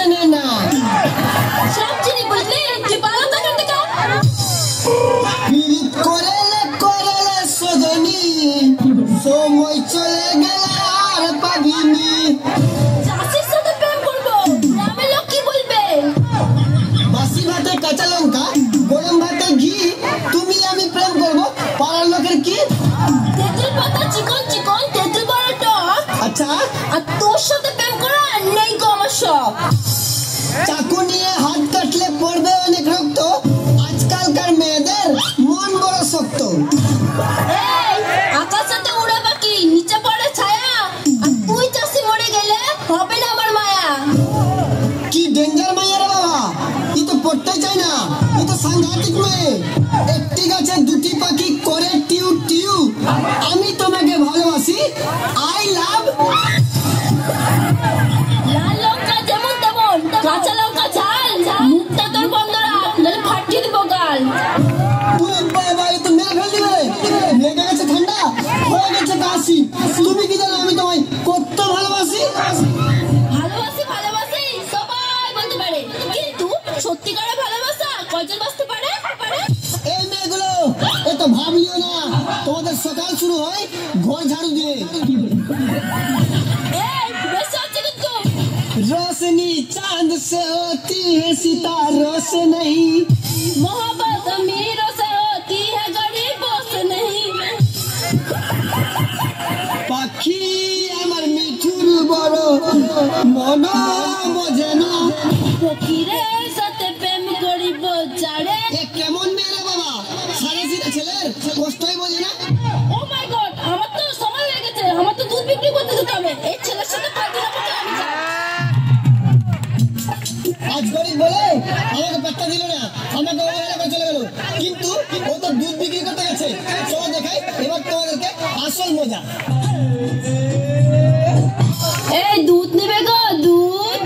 চেনে না। সব চিনি বুঝলি, তুই পালাম দেখান থেকে। পীড়িত করেলে সজনী, সময় চলে গেল আর পাবিনি। চাষির সাথে প্রেম করবো, গ্রামের লোক কি বলবে? বাসি ভাতে কাঁচা লঙ্কা, গরম ভাতে ঘি, তুমি আমি প্রেম করবো, পাড়ার লোকের কি? তেঁতুল পাতা চিকন চিকন, তেঁতুল বড় টক। আচ্ছা, আর তোর সাথে প্রেম করা নেই গো আমার শখ। চাকু নিয়ে হাত কাটলে পড়বে অনেক রক্ত, আজকালকার মেয়েদের মন বড় শক্ত। এই আকাশে উড়ে পাখি, নিচে পড়ে ছায়া, আর তুই চাষি মরে গেলে হবে না আমার মায়া। কি ডেঞ্জার মাইয়া রে বাবা, ই তো পড়তে চাই না, ই তো সাংঘাতিক মেয়ে। একটি গাছে দুটি পাখি করে টিউ টিউ, আমি তোমাকে ভালোবাসি, আই লাভ। লাল লঙ্কা যেমন তেমন, কাঁচা লঙ্কা ঝাল, মুখটা তোর বন্ধ রাখ, নাহলে ফাটিয়ে দিব গাল। বাবা, এ তো মেরে ফেল দিবে। লেগে গেছে ঠান্ডা, হয়ে গেছে কাশি, তুমি কি জানো আমি তোমায় কত ভালোবাসি? ভালোবাসি ভালোবাসি সবাই বলতে পারে, কিন্তু সত্যিকারের ভালোবাসা কয়জন বাঁচতে পারে? এই মেয়েগুলো এ তো ভাবলিও না, তোমাদের সকাল শুরু হয় ঘর ঝাড়ু দিয়ে। এই বেশি হচ্ছে কিন্তু। रोशनी चांद से होती है, सितारों से नहीं। मोहब्बत अमीरों से होती है, गरीबों से नहीं। পাখি আমার মিঠুর বড়, মন বোঝে না। ফকিরের সাথে প্রেম করিব চাড়ে। এ কেমন মেয়ে রে বাবা, সারা সিধা ছেলের কষ্টই বোঝে না। ও মাই গড, আমার তো সময় হয়ে গেছে, আমার তো দুধ বিক্রি করতে যেতে হবে। এই ছেলের সাথে পারবো না বলে আমি যাই। আজ গরিব বলে আমাকে পাত্তা দিল না, আমাকে অবহেলা করে চলে গেল, কিন্তু ও তো দুধ বিক্রি করতে গেছে। চলো দেখাই এবার তোমাদেরকে আসল মজা। এই দুধ নেবে গো, দুধ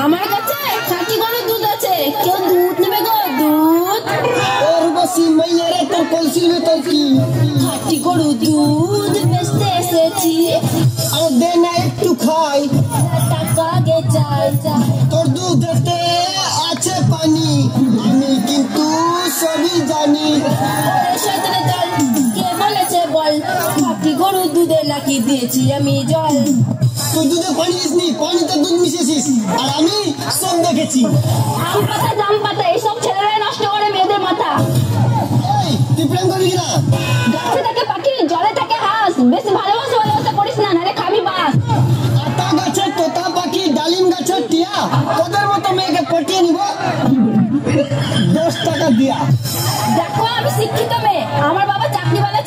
আমার কাছে খাঁটি গরুর দুধ আছে, কেউ দুধ নেবে গো, দুধ। ওর বসি মাইয়া রে, তোর কলসির ভেতর কি? খাঁটি গরুর দুধ বেচতে এসেছি, আর দে না একটু খাই। টাকা গে চাই। তোর দুধেতে আছে পানি, আমি কিন্তু সবই জানি। শয়তানের দল, কে বলেছে বল, খাঁটি গরুর দুধে লাগিয়ে দিয়েছি আমি জল। তুই দুধে পানি দিসনি, পানিতে দুধ মিশিয়েছিস, আর আমি সব দেখেছি। আম পাতা জাম পাতা এইসব ছেলেরাই নষ্ট করে মেয়েদের মাথা। এই তুই প্রেম করবি কিনা? গাছে থাকে পাখি, জলে থাকে হাঁস, বেশি ভালোবাসা ভালোবাসা করিস না, নাহলে খাবি বাস। আতা গাছে তোতা পাখি, ডালিম গাছে টিয়া, তোদের মতো মেয়েকে পটিয়ে নিব 10 টাকা দিয়া। দেখো আমি শিক্ষিত মেয়ে, আমার বাবা চাকরিওয়ালা